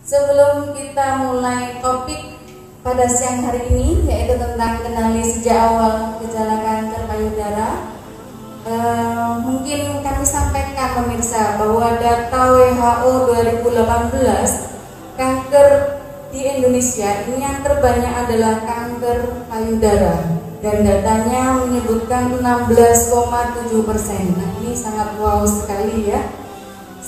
Sebelum kita mulai topik pada siang hari ini, yaitu tentang kenali sejak awal gejala kanker payudara, mungkin kami sampaikan pemirsa bahwa data WHO 2018 kanker di Indonesia ini yang terbanyak adalah kanker payudara dan datanya menyebutkan 16,7%. Nah, ini sangat wow sekali ya.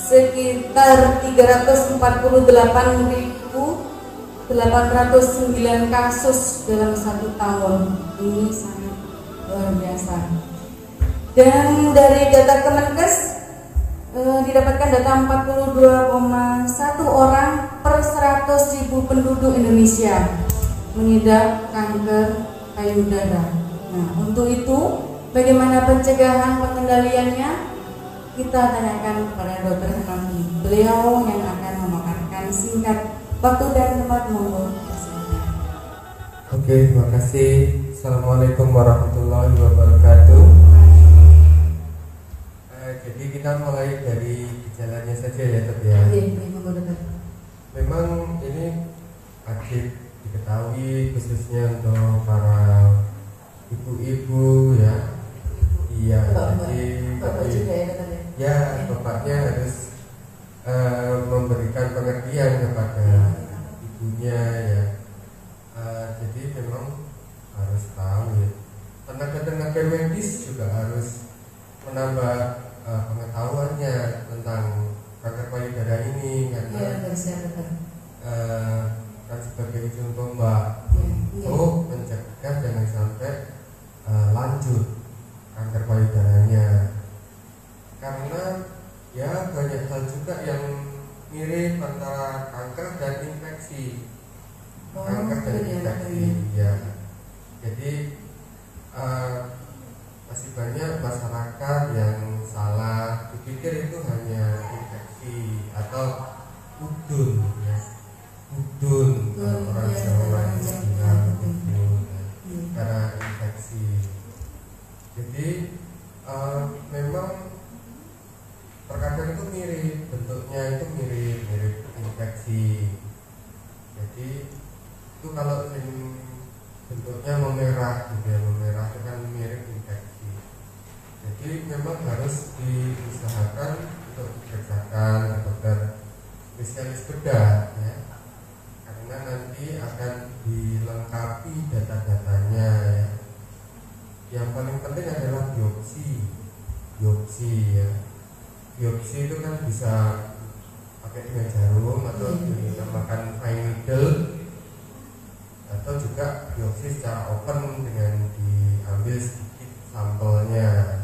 Sekitar 348.809 kasus dalam 1 tahun. Ini sangat luar biasa. Dan dari data Kemenkes didapatkan data 42,1 orang per 100.000 penduduk Indonesia mengidap kanker payudara. Nah, untuk itu bagaimana pencegahan pengendaliannya? Kita tanyakan kepada Dr. Hanafi. Beliau yang akan memaparkan singkat. Waktu dan tempat monggo. Oke, terima kasih. Assalamualaikum warahmatullahi wabarakatuh. Jadi kita mulai dari gejalanya saja ya, Dok ya. Iya, monggo Dokter. Memang ini wajib diketahui khususnya untuk para ibu-ibu ya. Iya, Bapak juga ya Dokter ya. Ya, bapaknya harus memberikan pengertian kepada ibunya ya. Jadi memang harus tahu ya. Tenaga-tenaga medis juga harus menambah pengetahuannya tentang kanker payudara ini karena kan sebagai ujung tombak untuk mencegah jangan sampai lanjut kanker payudaranya. Karena ya banyak hal juga yang mirip antara kanker dan infeksi. Kanker dan infeksi ya. Jadi masih banyak masyarakat yang salah dipikir itu hanya infeksi atau udun ya. Udun orang Jawa itu bilang udun karena infeksi. Jadi memang terkadang itu mirip, bentuknya itu mirip infeksi. Jadi itu kalau bentuknya memerah gitu ya, memerah itu kan mirip infeksi. Jadi memang harus diusahakan untuk dikerjakan ke dokter spesialis bedah ya, karena nanti akan dilengkapi data-datanya ya. Yang paling penting adalah biopsi ya. Biopsi itu kan bisa pakai dengan jarum atau dinamakan fine needle, atau juga biopsi secara open dengan diambil sedikit sampelnya.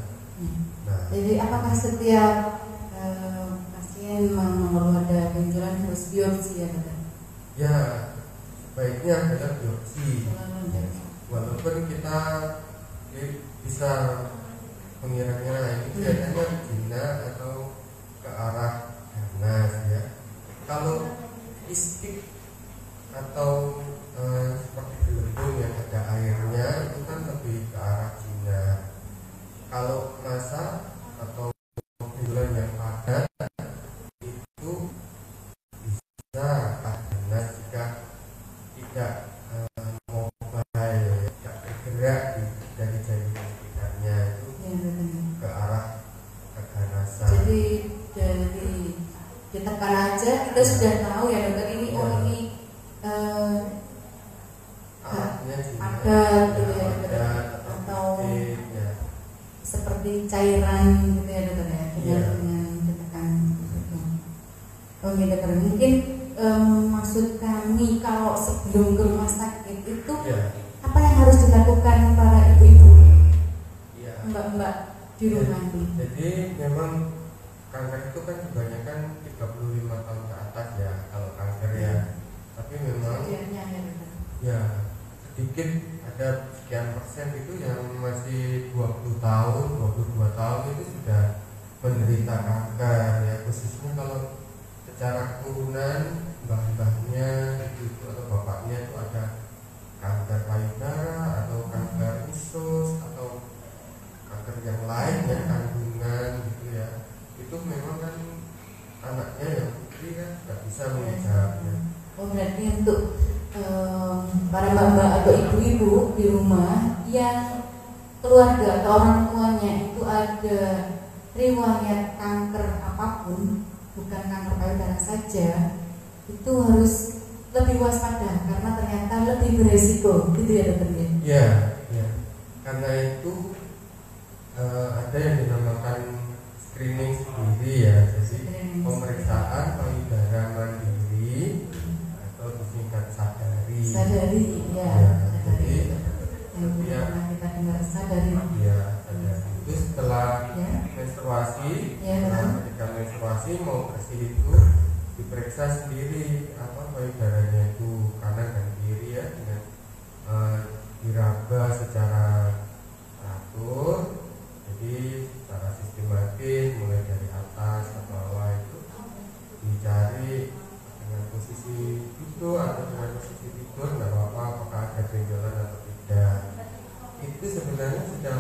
Nah, jadi apakah setiap pasien mengeluh ada benjolan harus biopsi ya Dokter? Ya, sebaiknya adalah biopsi. Walaupun kita bisa mengira-ngira ini kelihatannya gina atau ke arah ganas ya. Kalau istik atau seperti gelembung yang ada airnya itu kan lebih ke arah gina. Kalau massa atau benjolan yang padat itu bisa ganas jika tidak mobile, tidak bergerak dari jari sekitarnya itu ke arah keganasan. Jadi dari ditekan aja kita sudah tahu ya Dokter ini ini ada gitu ya Dokter, atau ya. seperti cairan gitu ya Dokter ya, dengan ditekan gitu. Oke Dokter, mungkin maksud kami kalau sebelum ke rumah sakit itu apa yang harus dilakukan para ibu-ibu, mbak-mbak di rumah ini? Jadi memang kanker itu kan kebanyakan 35 tahun ke atas ya kalau kanker ya. Tapi memang ya sedikit ada sekian persen itu yang masih 20 tahun, 22 tahun itu sudah menderita kanker ya, khususnya kalau secara keturunan mbah-mbahnya itu atau bapaknya itu ada kanker payudara atau kanker usus atau kanker yang lain ya, kandungan gitu ya. Itu memang kan anaknya yang putri kan nggak bisa bisa mengecap ya. Oh berarti untuk para mbak-mbak atau ibu-ibu di rumah yang keluarga atau orang tuanya itu ada riwayat kanker apapun, bukan kanker payudara saja, itu harus lebih waspada karena ternyata lebih beresiko, gitu ya dokter ya? Iya, ya. Karena itu ada yang dinamakan screening sendiri ya, jadi pemeriksaan payudara mandiri atau disingkat sadari. Sadari, ya. Jadi ya, kita dengar sadari. Ya, sadari. Itu setelah menstruasi, ketika menstruasi mau bersih itu diperiksa sendiri apa payudaranya itu kanan dan kiri ya, dengan diraba secara teratur, jadi secara sistematis mulai dari atas ke bawah itu dicari dengan posisi duduk atau dengan posisi tidur, nggak apa-apa, apakah ada benjolan atau tidak. Itu sebenarnya sudah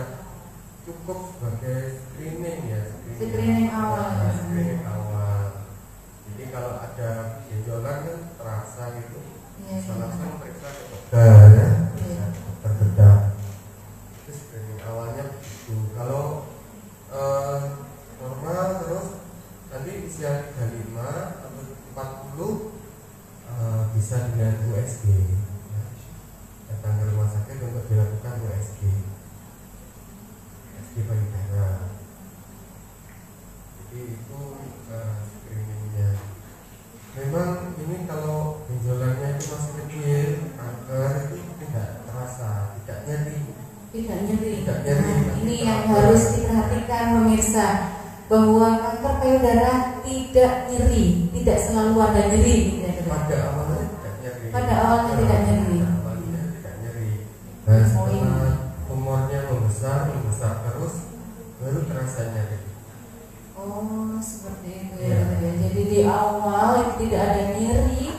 cukup sebagai screening ya, screening awal. Screening awal. Jadi kalau ada benjolan kan terasa gitu, langsung periksa ke dokter ya, dokter bedah. Itu screening awalnya begitu. Kalau normal terus nanti usia 35 atau 40 bisa dengan USG ya. Datang ke rumah sakit untuk dilakukan USG payudara. Jadi itu screeningnya. Memang ini kalau benjolannya itu masih kecil, kanker itu tidak terasa, tidak nyeri. Nah, ini yang harus diperhatikan pemirsa, bahwa kanker payudara tidak nyeri, tidak selalu ada nyeri. Pada awalnya tidak nyeri. Pada awalnya tidak nyeri. Dan setelah tumornya membesar terus, baru terasa nyeri. Oh, seperti itu ya. Jadi di awal tidak ada nyeri,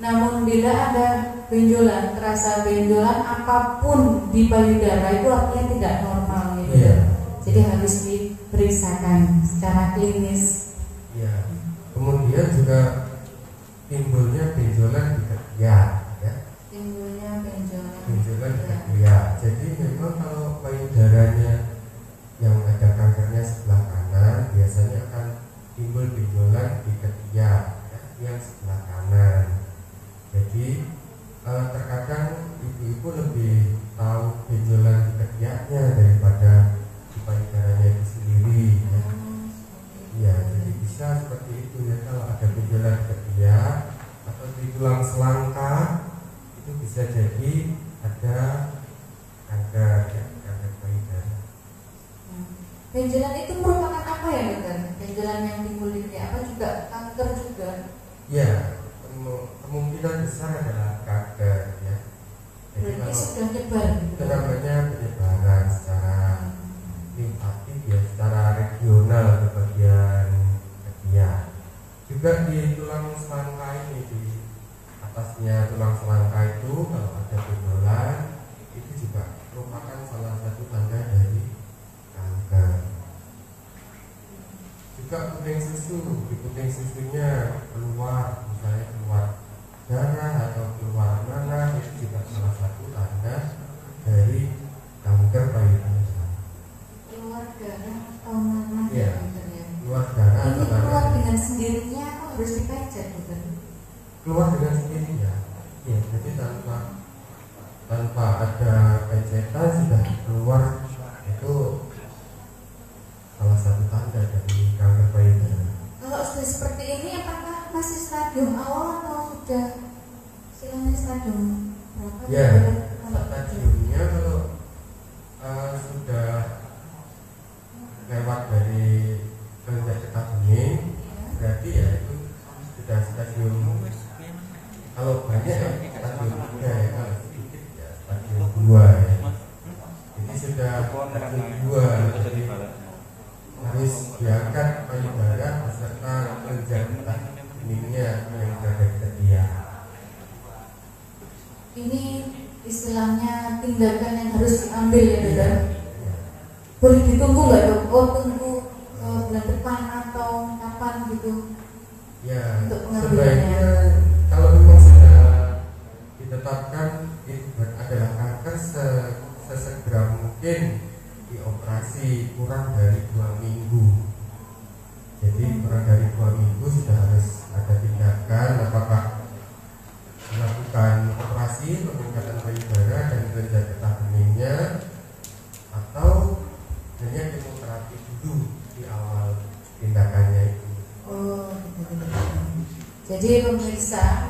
namun bila ada benjolan, terasa benjolan apapun di payudara itu artinya tidak normal gitu. Jadi harus diperiksakan secara klinis. Ya. Kemudian juga timbulnya benjolan di ketiak ya. Timbulnya benjolan di ketiak. Jadi memang kalau payudaranya yang ada kankernya sebelah kanan, biasanya akan timbul benjolan di ketiak ya, yang sebelah kanan. Jadi terkadang ibu-ibu lebih tahu benjolan di ketiaknya daripada di payudaranya itu sendiri ya. Ya, jadi bisa seperti itu ya, kalau ada benjolan di ketiak atau di tulang selangkah itu bisa jadi ada kanker ya, kanker payudara. Benjolan itu merupakan apa ya dokter? Benjolan yang timbul di ketiak apa juga kanker juga? Ya, kemungkinan besar adalah kanker ya. Jadi berarti sudah nyebar gitu. Itu namanya penyebaran secara limfatik ya, secara regional ke bagian ketiak. Juga di tulang selangkah ini, di atasnya tulang selangkah itu kalau ada benjolan itu juga merupakan salah satu tanda dari kanker. Juga puting susu, di puting susunya keluar, misalnya keluar darah atau keluar nanah, itu juga salah satu tanda dari kanker payudara. Keluar darah atau nanah ya, ya? Keluar darah ini atau nanah. Keluar dengan sendirinya atau harus dipijat gitu? Keluar dengan sendirinya. Ya, jadi tanpa ada pejetan sudah keluar, itu salah satu tanda dari kanker payudara. Kalau sudah seperti ini apakah masih stadium awal atau sudah istilahnya stadium berapa? Ya, stadiumnya kalau sudah lewat dari kelenjar getah bening, berarti ya itu sudah stadium. Kalau banyak ya stadium 3 ya, kalau sedikit ya stadium 2 ya. Jadi sudah stadium 2, jadi harus diangkat payudara beserta kelenjar getah beningnya yang berada di ketiak. Ini istilahnya tindakan yang harus diambil ya dokter. Boleh ditunggu nggak dok? Oh tunggu bulan depan atau kapan gitu? Ya, untuk pengambilannya? Sebaiknya kalau memang sudah ditetapkan itu adalah kanker, sesegera mungkin dioperasi kurang dari 2 minggu. Jadi kurang dari 2 minggu sudah harus ada tindakan, apakah melakukan operasi peningkatan payudara dan kelenjar getah benihnya atau hanya kemoterapi dulu di awal tindakannya itu. Oh, jadi pemirsa,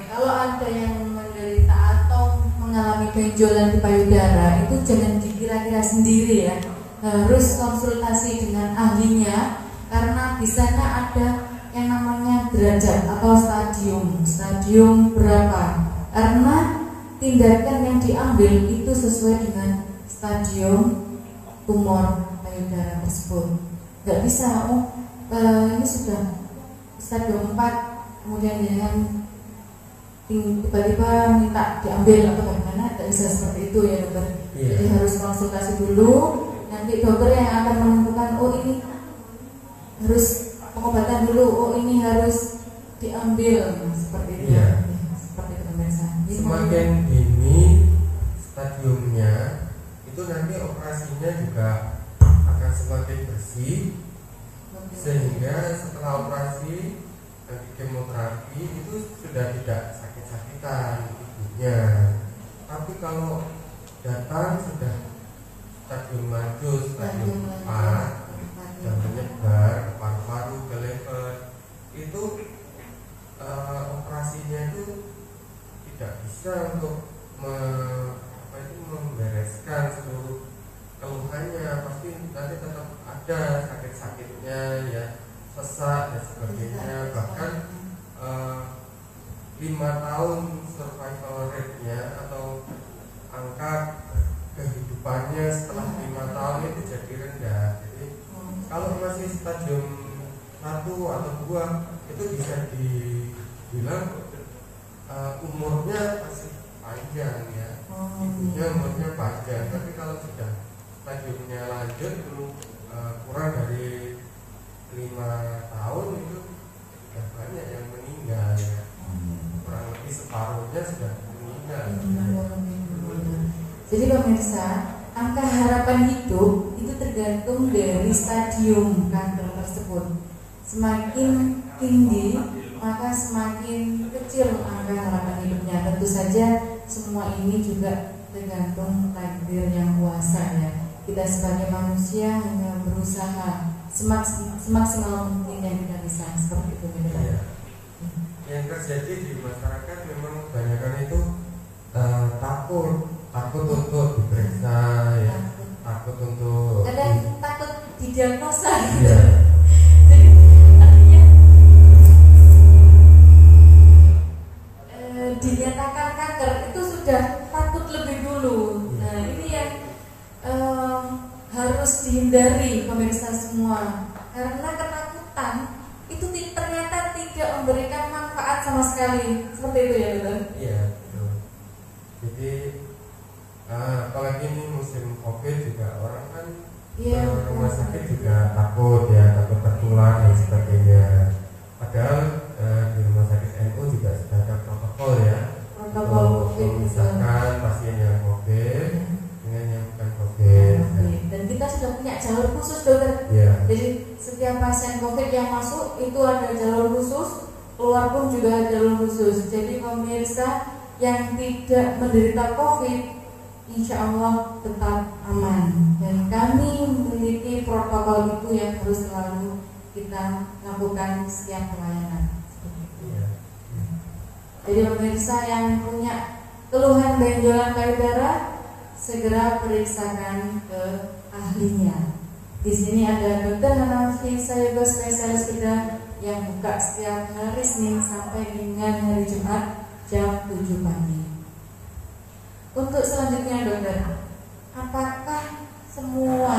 kalau ada yang menderita atau mengalami benjolan di payudara itu jangan dikira-kira sendiri ya, harus konsultasi dengan ahlinya karena di sana ada yang namanya derajat atau stadium berapa, karena tindakan yang diambil itu sesuai dengan stadium tumor payudara tersebut. Nggak bisa ini sudah stadium 4 kemudian jangan tiba-tiba minta diambil atau bagaimana, tidak bisa seperti itu ya dokter. Jadi harus konsultasi dulu, nanti dokter yang akan menentukan oh ini harus pengobatan dulu, oh ini harus diambil, seperti itu ya. Seperti itu pemirsa. Semakin dini stadiumnya itu nanti operasinya juga akan semakin bersih, sehingga setelah operasi nanti kemoterapi itu sudah tidak sakit-sakitan ibunya. Tapi kalau datang sudah stadium maju, stadium 4 yang menyebar ke paru-paru, ke leher, itu operasinya itu tidak bisa untuk membereskan seluruh keluhannya. Pasti nanti tetap ada sakit-sakitnya ya, sesak dan sebagainya. Bahkan 5 tahun survival rate-nya atau angka kehidupannya setelah 5 tahun itu jadi rendah. Jadi kalau masih stadium 1 atau 2 itu bisa dibilang umurnya masih panjang ya, ibunya umurnya panjang. Tapi kalau sudah stadiumnya lanjut kurang dari 5 tahun itu sudah banyak yang meninggal ya, kurang lebih separuhnya sudah meninggal. Jadi pemirsa, angka harapan hidup itu tergantung dari stadium kanker tersebut. Semakin tinggi maka semakin kecil angka harapan hidupnya. Tentu saja semua ini juga tergantung takdir yang kuasa ya. Kita sebagai manusia hanya berusaha semaksimal mungkin yang kita bisa, seperti itu ya. Yang terjadi di masyarakat memang kebanyakan itu takut untuk diperiksa ya, takut untuk kadang takut didiagnosa gitu. Ya. Jadi artinya dinyatakan kanker itu sudah takut lebih dulu. Nah ini yang harus dihindari pemirsa semua, karena ketakutan itu ternyata tidak memberikan manfaat sama sekali. Seperti itu ya betul? Iya betul. Jadi apalagi ini musim COVID juga orang kan rumah sakit juga takut ya, takut tertular dan sebagainya. Padahal di rumah sakit NU juga sudah ada protokol ya, protokol untuk memisahkan pasien yang COVID dengan yang bukan COVID. Dan kita sudah punya jalur khusus dokter. Ya. Jadi setiap pasien COVID yang masuk itu ada jalur khusus, keluar pun juga ada jalur khusus. Jadi pemirsa yang tidak menderita COVID, insya Allah tetap aman. Dan kami memiliki protokol itu yang harus selalu kita lakukan setiap pelayanan. Jadi pemirsa yang punya keluhan benjolan payudara, segera periksakan ke ahlinya. Di sini ada Dr. Hanafi Sayogo, spesialis bedah yang buka setiap hari Senin sampai dengan hari Jumat jam 7 pagi. Untuk selanjutnya dokter, apakah semua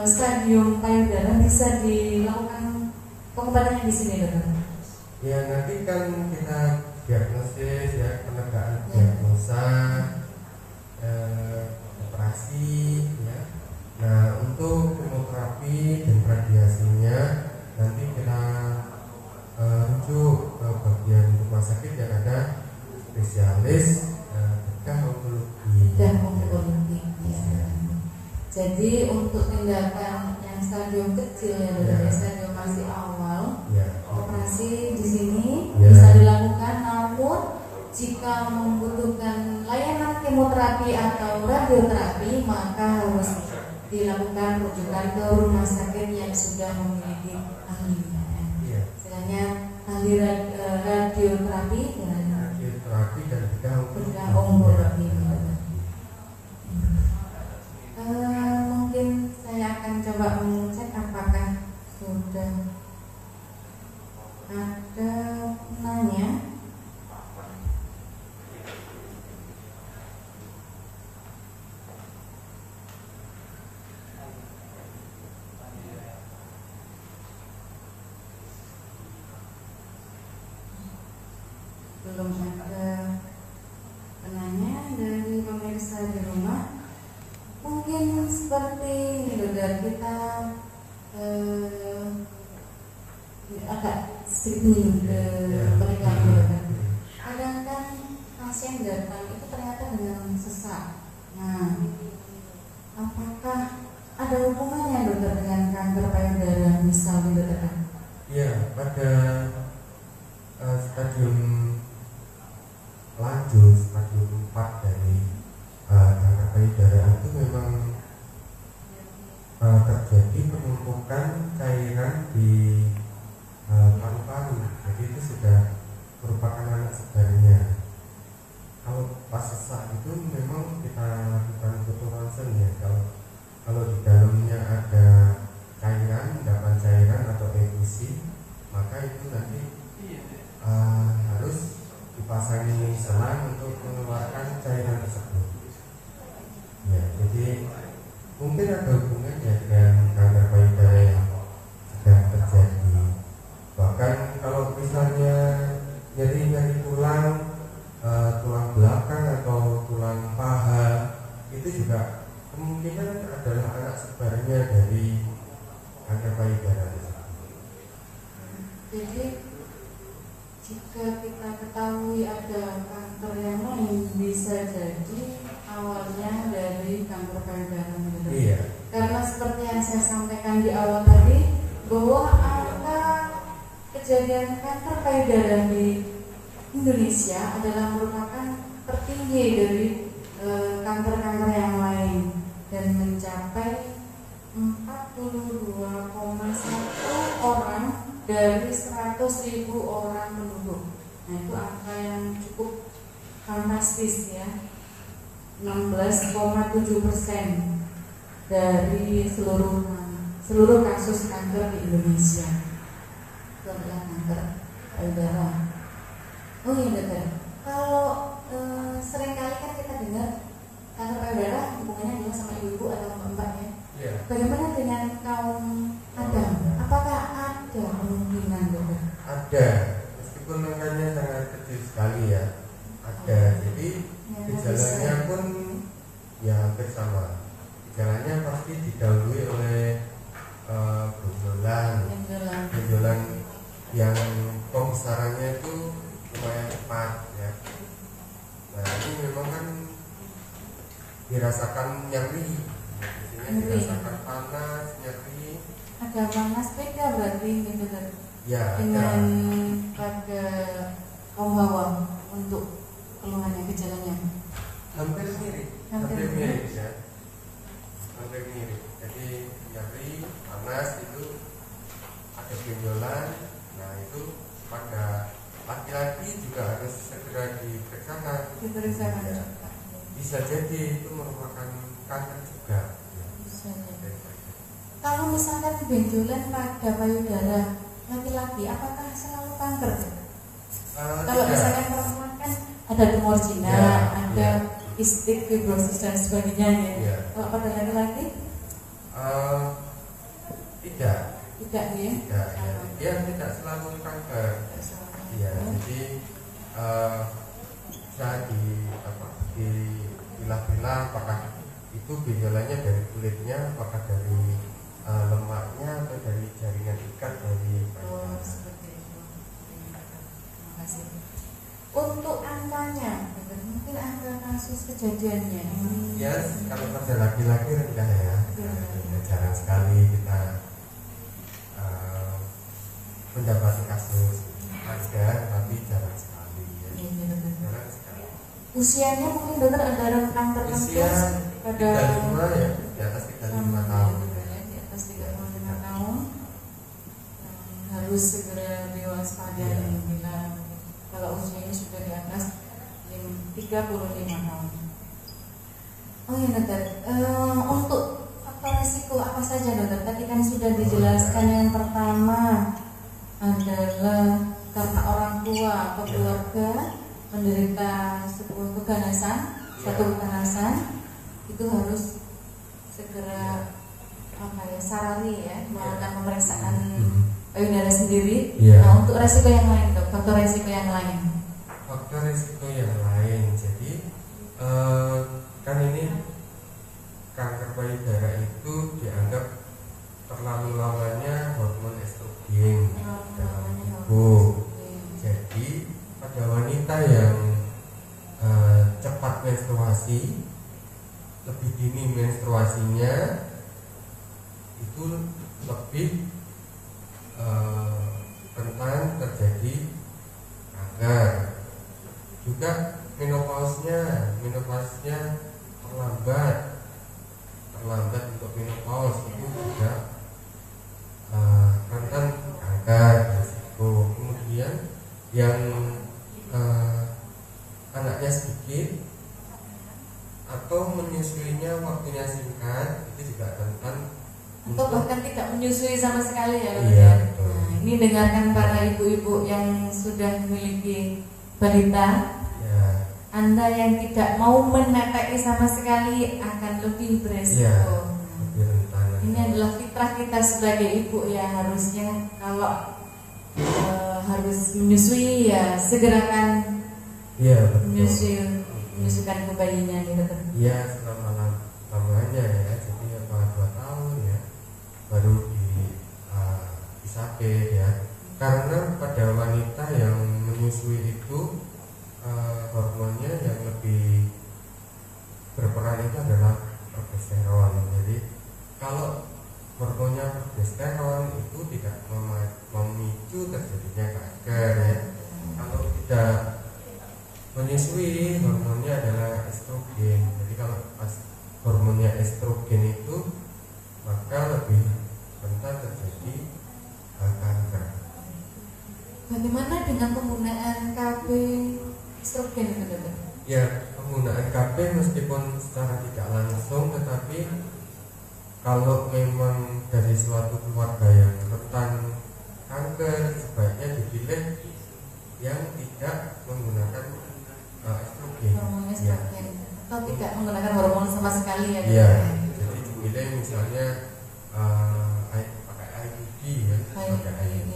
stadium payudara bisa dilakukan pengobatannya di sini dokter? Ya nanti kan kita diagnosis ya, penegakan diagnosa, operasi ya. Nah untuk kemoterapi dan radiasinya nanti kita rujuk ke bagian rumah sakit yang ada spesialis bedah onkologi. Ya. Jadi untuk tindakan yang stadium kecil ya, stadium masih awal, operasi di sini bisa dilakukan. Namun jika membutuhkan layanan kemoterapi atau radioterapi, maka harus dilakukan rujukan ke rumah sakit yang sudah memiliki ahlinya. Istilahnya ahli radioterapi dan bedah onkologi. Mungkin saya akan coba mengecek apakah sudah ada nanya. Belum ada penanya dari pemirsa di rumah. Mungkin seperti dokter kita agak sedikit menyinggung ke kadang-kadang pasien datang itu ternyata dengan sesak. Nah, apakah ada hubungannya dokter dengan kanker payudara misalnya dokter? Iya, pada stadium lanjut, stadium 4 dari kanker payudara itu memang terjadi penumpukan cairan di paru-paru. Jadi itu sudah merupakan anak sebenarnya. Kalau pas sesak itu memang kita lakukan foto ronsen ya. Kalau di dalamnya ada cairan, endapan cairan atau efusi, maka itu nanti harus dipasangi selang untuk mengeluarkan cairan tersebut. Ya, jadi mungkin ada hubungannya dengan kanker payudara yang sedang terjadi. Bahkan kalau misalnya nyeri tulang, tulang belakang atau tulang paha, itu juga kemungkinan adalah anak sebenarnya dari kanker payudara. Jadi jika kita ketahui ada kanker yang lain, bisa jadi awalnya dari kanker payudara. Iya. Karena seperti yang saya sampaikan di awal tadi, bahwa angka kejadian kanker payudara di Indonesia adalah merupakan tertinggi dari kanker-kanker yang lain dan mencapai 42,1 orang dari 100.000 orang penduduk. Nah, itu angka yang cukup fantastis ya. 16,7% dari seluruh kasus kanker di Indonesia. Itu adalah kanker payudara. Oh iya dokter, kalau seringkali kan kita dengar kanker payudara hubungannya adalah sama ibu atau mbak ya. Yeah. Bagaimana dengan kaum Adam? Apakah ada kemungkinan dokter? Ada, meskipun angkanya sangat kecil sekali ya. Ada, jadi gejalanya pun ya hampir sama. Gejalanya pasti didahului oleh benjolan yang pembesarannya itu lumayan cepat ya. Nah ini memang kan dirasakan nyeri, dirasakan panas, nyeri. Ada panas beda berarti gitu kan? Ya. Dengan pada kaum bawah untuk keluhannya gejalanya. Hampir mirip ya. Hampir mirip. Jadi nyeri, panas itu ada benjolan. Nah itu pada laki-laki juga harus segera diperiksakan. Ya. Bisa jadi itu merupakan kanker juga. Bisa jadi. Kalau misalkan benjolan pada payudara laki-laki, apakah selalu kanker? Kalau misalnya perempuan kan ada tumor jinak, ada kistik, fibrosis dan sebagainya ya. Kalau pada laki-laki? Tidak. Tidak ya? Tidak. Dia tidak selalu kanker. Iya. Jadi bisa dipilah-pilah apakah itu benjolannya dari kulitnya, apakah dari lemaknya atau dari jaringan ikat dari payudara. Seperti itu. Terima kasih. Untuk angkanya, mungkin angka kasus kejadiannya. Ya, kalau pada laki-laki rendah ya. Jarang sekali kita mendapati kasus, ada tapi jarang sekali ya. Jarang sekali. Usianya mungkin dokter ada rentang tertentu usia pada 35 ya, di atas 35 tahun ya. Di atas 35 tahun harus segera diwaspadai bila kalau usianya sudah di atas 35 tahun. Oh ya dokter, untuk faktor risiko apa saja dokter? Tadi kan sudah dijelaskan. Yang pertama adalah karena orang tua atau keluarga menderita sebuah keganasan, satu keganasan, itu harus segera sarari ya, melakukan pemeriksaan payudara sendiri. Nah, untuk resiko yang lain dok, faktor resiko yang lain. Faktor resiko yang lain, jadi kan ini kanker payudara itu dianggap terlalu lamanya hormon estrogen dalam tubuh. Jadi pada wanita yang cepat menstruasi, lebih dini menstruasinya, itu lebih rentan terjadi kanker. Juga menopausnya terlambat untuk menopause itu juga rentan kanker risiko. Kemudian yang anaknya sedikit atau menyusuinya waktunya singkat itu juga rentan, atau bahkan tidak menyusui sama sekali ya. Iya, nah, ini dengarkan para ibu-ibu yang sudah memiliki balita ya. Anda yang tidak mau meneteki sama sekali akan lebih beresiko ya, lebih rentan. Ini adalah fitrah kita sebagai ibu ya, harusnya kalau harus menyusui ya segerakan menyusukan ke bayinya gitu. Iya, selama-lamanya ya, jadi 2 tahun ya baru disape ya. Karena pada wanita yang menyusui itu hormonnya yang lebih berperan itu adalah progesteron. Jadi kalau hormonnya progesteron itu tidak memicu terjadinya kanker ya. Kalau tidak menyusui, hormonnya adalah estrogen. Jadi kalau pas hormonnya estrogen itu, maka lebih rentan terjadi kanker. Bagaimana dengan penggunaan KB estrogen itu dokter? Ya, penggunaan KB meskipun secara tidak langsung, tetapi kalau memang dari suatu keluarga yang rentan kanker, sebaiknya dipilih yang tidak menggunakan estrogen. Hormon estrogen ya. Atau tidak menggunakan hormon sama sekali ya? Iya, jadi dipilih misalnya pakai IUD ya, pakai IUD.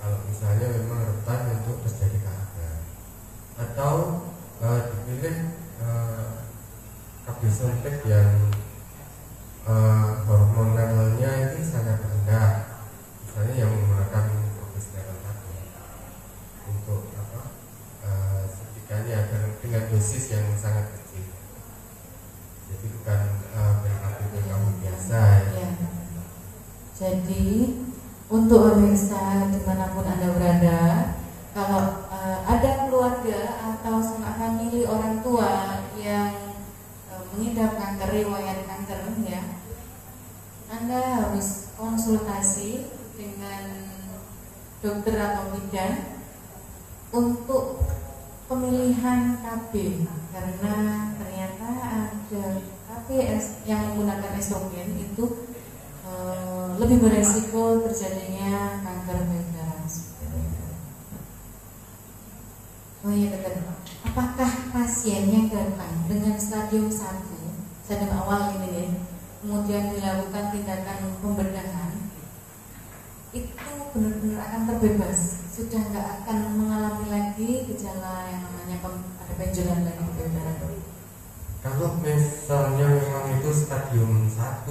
Kalau misalnya memang rentan untuk terjadi kanker, atau dipilih KB suntik yang hormon levelnya itu sangat rendah, misalnya yang menggunakan progesteron tadi untuk suntikannya dengan dosis yang sangat kecil, jadi bukan BKB biasa ya. Jadi untuk pemirsa dimanapun Anda berada, kalau ada keluarga atau sanak famili orang tua yang mengidap kanker, riwayat kanker ya, Anda harus konsultasi dengan dokter atau bidan untuk pemilihan KB, karena ternyata ada KB yang menggunakan estrogen itu lebih beresiko terjadinya kanker payudara. Oh iya dokter, apakah pasien yang datang dengan stadium 1, stadium awal ini ya, kemudian dilakukan tindakan pembedahan, itu benar-benar akan terbebas, sudah nggak akan mengalami lagi gejala yang namanya ada benjolan lagi di payudara? Kalau misalnya memang itu stadium 1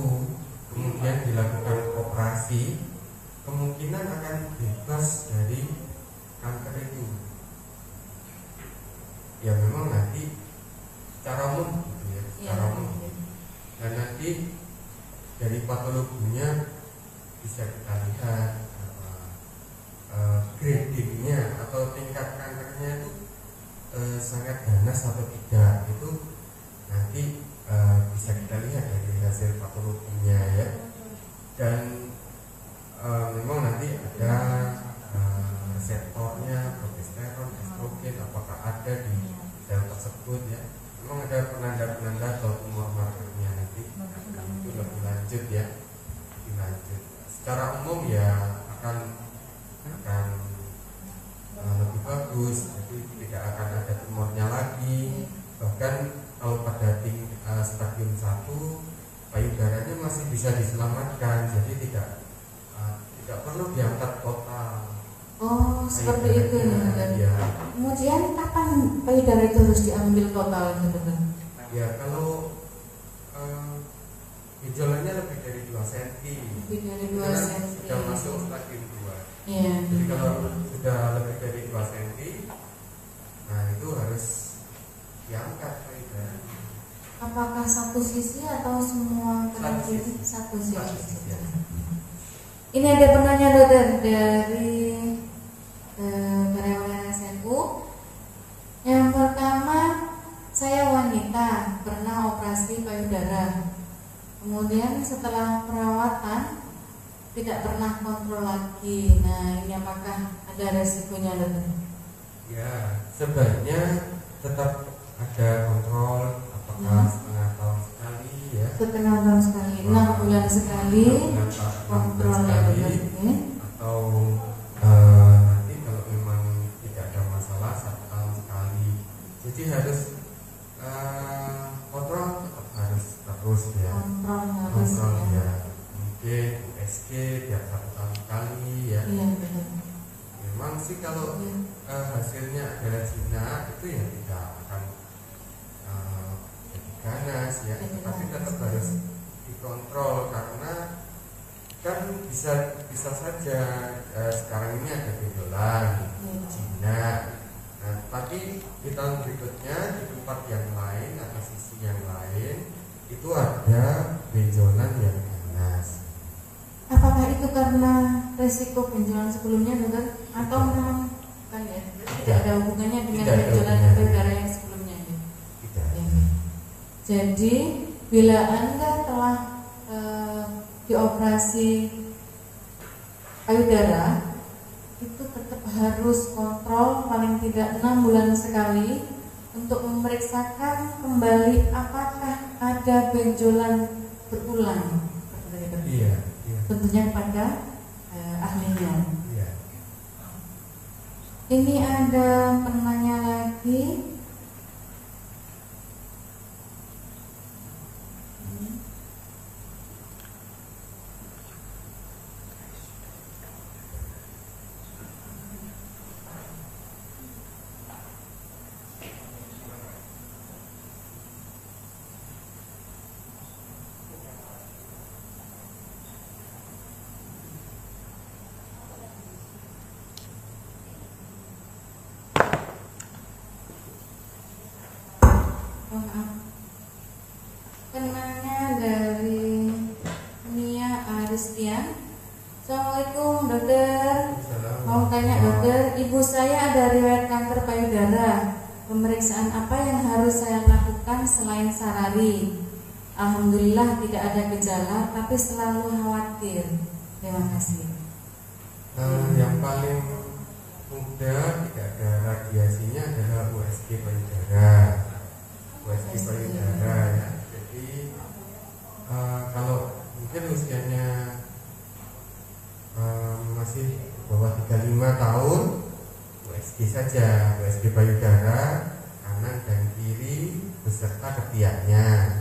kemudian dilakukan operasi, kemungkinan akan bebas dari kanker itu. Ya memang nanti secara umum gitu ya, secara umum. Dan nanti dari patologinya bisa kita lihat gradingnya atau tingkat kankernya itu sangat ganas atau tidak, itu nanti bisa kita lihat dari hasil patologinya ya. Dan memang nanti ada reseptornya, progesteron, estrogen, apakah ada di sel tersebut ya. Memang ada penanda-penanda atau tumor markernya nanti itu lebih lanjut ya, lebih lanjut. Secara umum ya akan lebih bagus, jadi tidak akan ada tumornya lagi. Bahkan kalau pada stadium 1 payudaranya masih bisa diselamatkan, jadi tidak perlu diangkat total. Oh, seperti itu ya. Kemudian kapan payudara itu harus diambil total gitu kan? Ya kalau gejolaknya lebih dari 2 cm. Lebih dari 2 cm. Sudah masuk stadium 2. Iya. Jadi kalau sudah lebih dari 2 cm, nah itu harus diangkat payudara. Apakah satu sisi atau semua satu sisi? Satu sisi. Ini ada penanya dokter dari karyawan SNU. Yang pertama, saya wanita pernah operasi payudara. Kemudian setelah perawatan tidak pernah kontrol lagi. Nah, ini apakah ada resikonya dokter? Ya, sebaiknya tetap ada kontrol, apakah setengah tahun sekali ya. Setengah tahun sekali, 6 bulan sekali kontrol ya dokter. Atau nanti kalau memang tidak ada masalah 1 tahun sekali. Jadi harus kontrol tetap harus terus ya. Kontrol ya. Mungkin USG tiap 1 tahun sekali ya. Iya benar. Memang sih kalau hasilnya adalah jinak itu ya tidak akan jadi ganas ya. Tapi tetap harus dikontrol karena kan bisa saja sekarang ini ada benjolan, jinak. Nah, tapi di tahun berikutnya di tempat yang lain atau sisi yang lain itu ada benjolan yang ganas. Apakah itu karena resiko benjolan sebelumnya dokter? Atau memang kan ya tidak ada hubungannya dengan benjolan payudara yang sebelumnya ya? Tidak. Ya. Jadi bila Anda telah dioperasi payudara, itu tetap harus kontrol paling tidak 6 bulan sekali untuk memeriksakan kembali apakah ada benjolan berulang. Iya. Tentunya kepada ahlinya. Iya. Ini ada penanya lagi. Penanya dari Nia Aristian. Assalamualaikum dokter. Mau tanya dokter, ibu saya ada riwayat kanker payudara. Pemeriksaan apa yang harus saya lakukan selain sarari? Alhamdulillah tidak ada gejala, tapi selalu khawatir. Terima kasih. Yang paling mudah tidak ada radiasinya adalah USG payudara. USG payudara ya. Jadi kalau mungkin usianya masih di bawah 35 tahun, USG saja, USG payudara kanan dan kiri beserta ketiaknya.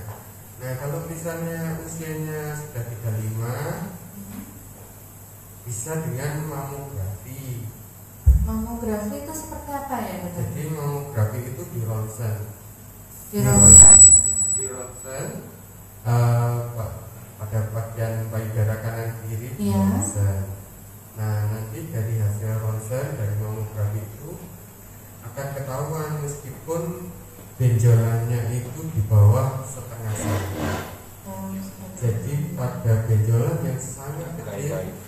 Nah kalau misalnya usianya sudah 35, bisa dengan mamografi. Mamografi itu seperti apa ya dokter? Jadi mamografi itu di ronsen. Di ronsen pada bagian akan ketahuan meskipun benjolannya itu di bawah setengah cm. Jadi pada benjolan yang sangat kecil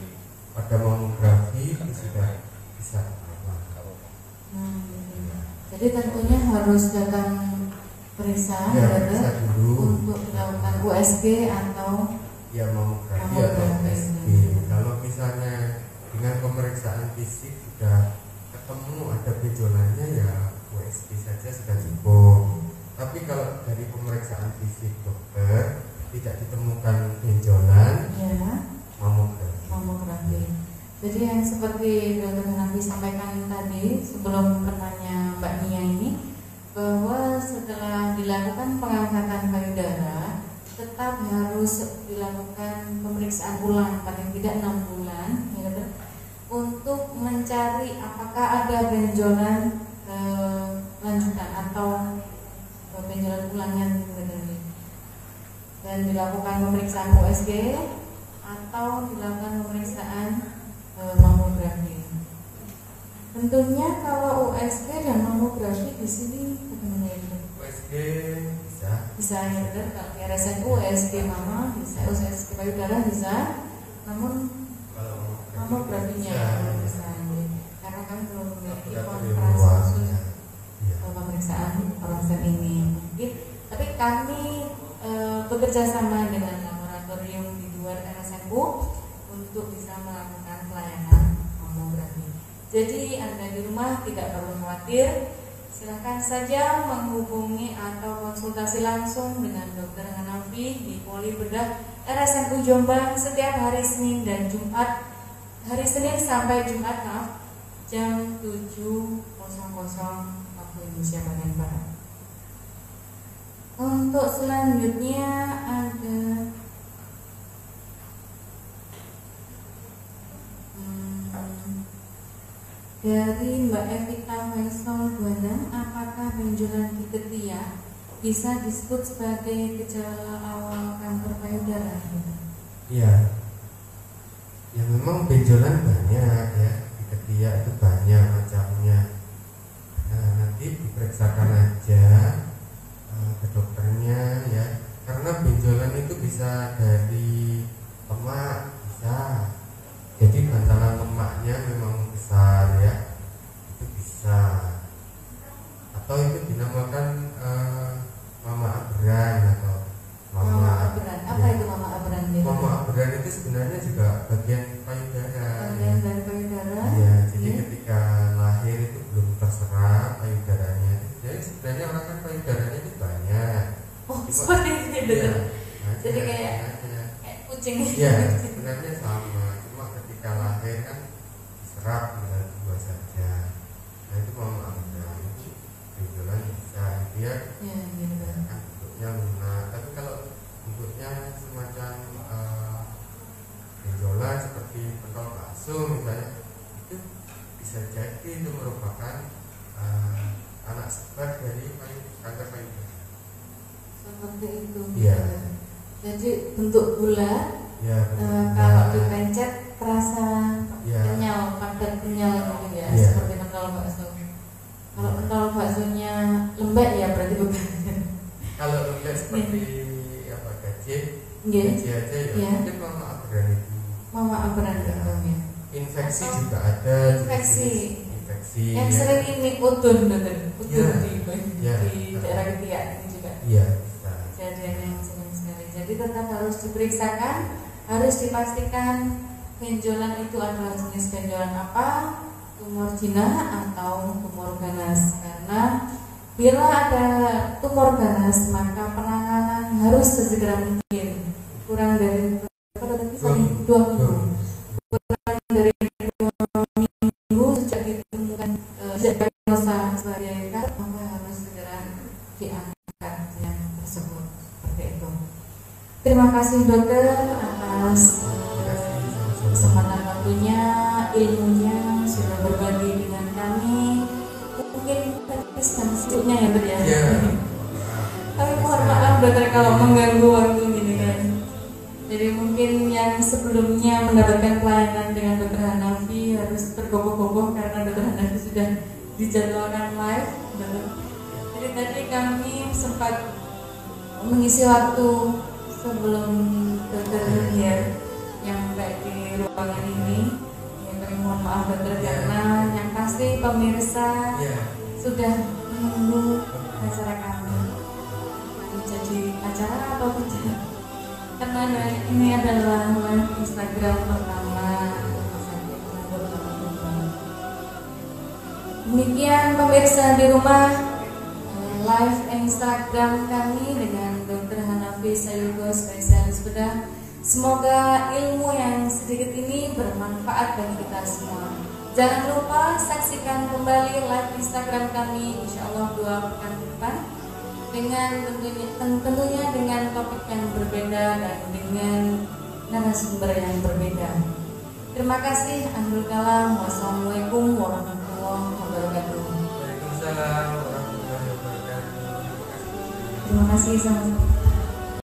pada mamografi itu sudah bisa ketahuan. Jadi tentunya harus datang periksa dulu untuk dilakukan USG atau mamografi atau USG. Kalau misalnya dengan pemeriksaan fisik sudah ketemu ada benjolannya, ya USG saja sudah cukup. Tapi kalau dari pemeriksaan fisik dokter tidak ditemukan benjolan, mamografi. Jadi yang seperti Dr. Hanafi sampaikan tadi sebelum bertanya Mbak Nia ini, bahwa setelah dilakukan pengangkatan payudara tetap harus dilakukan pemeriksaan ulang paling tidak 6 bulan, ya, untuk mencari apakah ada benjolan lanjutan atau benjolan ulangan, dan dilakukan pemeriksaan USG atau dilakukan pemeriksaan mamografi. Tentunya kalau USG dan mamografi di sini bagaimana itu? USG bisa ya, kalau di RSN USG mama bisa, USG payudara bisa, namun mamografinya bisa. Karena kami belum memiliki konferensi khusus pemeriksaan ronsen ini. Tapi kami bekerja sama dengan laboratorium di luar RSNU untuk bisa melakukan pelayanan mamografi. Jadi Anda di rumah tidak perlu khawatir, silakan saja menghubungi atau konsultasi langsung dengan Dr. Hanafi di Poli Bedah RSNU Jombang setiap hari Senin dan Jumat, hari Senin sampai Jumat jam 7.00 waktu Indonesia bagian Barat. Untuk selanjutnya ada dari Mbak Evita Faisal Buandang, apakah benjolan di ketiak bisa disebut sebagai gejala awal kanker payudara? Iya. Ya memang benjolan banyak ya, di ketiak itu banyak macamnya. Nah, nanti diperiksakan aja ke dokternya ya. Karena benjolan itu bisa dari lemak, bisa. Jadi bantalan lemaknya memang besar ya, itu bisa. Atau itu dinamakan mama aberan atau mama aberan. Apa itu mama aberan? Mama aberan itu sebenarnya juga bagian payudara. Bagian dari payudara. Iya, jadi ketika lahir itu belum terserap payudaranya. Jadi sebenarnya orang kan payudaranya itu banyak. Oh, seperti itu. Ya, jadi kayak kucing. Iya, sebenarnya sama. Ketika lahir kan diserap tinggal 2 saja. Nah itu mama aberan itu benjolan bisa dia kan bentuknya lunak. Tapi kalau bentuknya semacam benjolan seperti pentol bakso misalnya, itu bisa jadi itu merupakan anak sebab dari kanker payudara. Seperti itu. Iya. Jadi bentuk bulat. Ya, kalau dipencet terasa kenyal, padat kenyal gitu ya, seperti pentol bakso. Kalau pentol baksonya lembek ya berarti bukan. Kalau lembek seperti gaji aja ya, mungkin mama aberan itu. Mama aberan itu ya. Infeksi juga ada. Infeksi. Yang ya. sering ini udun di daerah ketiak ini juga. Iya, bisa. Kejadian yang sering sekali. Jadi tetap harus diperiksakan, harus dipastikan benjolan itu adalah jenis benjolan apa, tumor jinak atau tumor ganas. Karena bila ada tumor ganas maka penanganan harus sesegera mungkin. Kurang dari 2 minggu. Kurang dari 2 minggu sejak ditemukan diagnosa sebagai kanker, maka harus segera diangkat yang tersebut. Seperti itu. Terima kasih dokter atas kesempatan waktunya, ilmunya sudah berbagi dengan kami. Mungkin selanjutnya ya dokter ya. Tapi mohon maaf dokter kalau mengganggu waktu gini kan. Jadi mungkin yang sebelumnya mendapatkan pelayanan dengan dokter Hanafi harus tergopoh-gopoh karena dokter Hanafi sudah dijadwalkan live belum. Jadi tadi kami sempat mengisi waktu sebelum dokter hadir yang baik di ruangan ini. Ya, kami mohon maaf dokter karena yang pasti pemirsa sudah menunggu acara kami. Jadi acara apa saja? Karena ini adalah live Instagram pertama. Demikian pemirsa di rumah, live Instagram kami dengan Dr. Hanafi Sayugo spesialis bedah. Semoga ilmu yang sedikit ini bermanfaat bagi kita semua. Jangan lupa saksikan kembali live Instagram kami, insya Allah 2 pekan ke depan, dengan tentunya dengan topik yang berbeda dan dengan narasumber yang berbeda. Terima kasih. Akhirul kalam. Wassalamualaikum warahmatullahi wabarakatuh. Waalaikumsalam warahmatullahi wabarakatuh. Terima kasih sama-sama.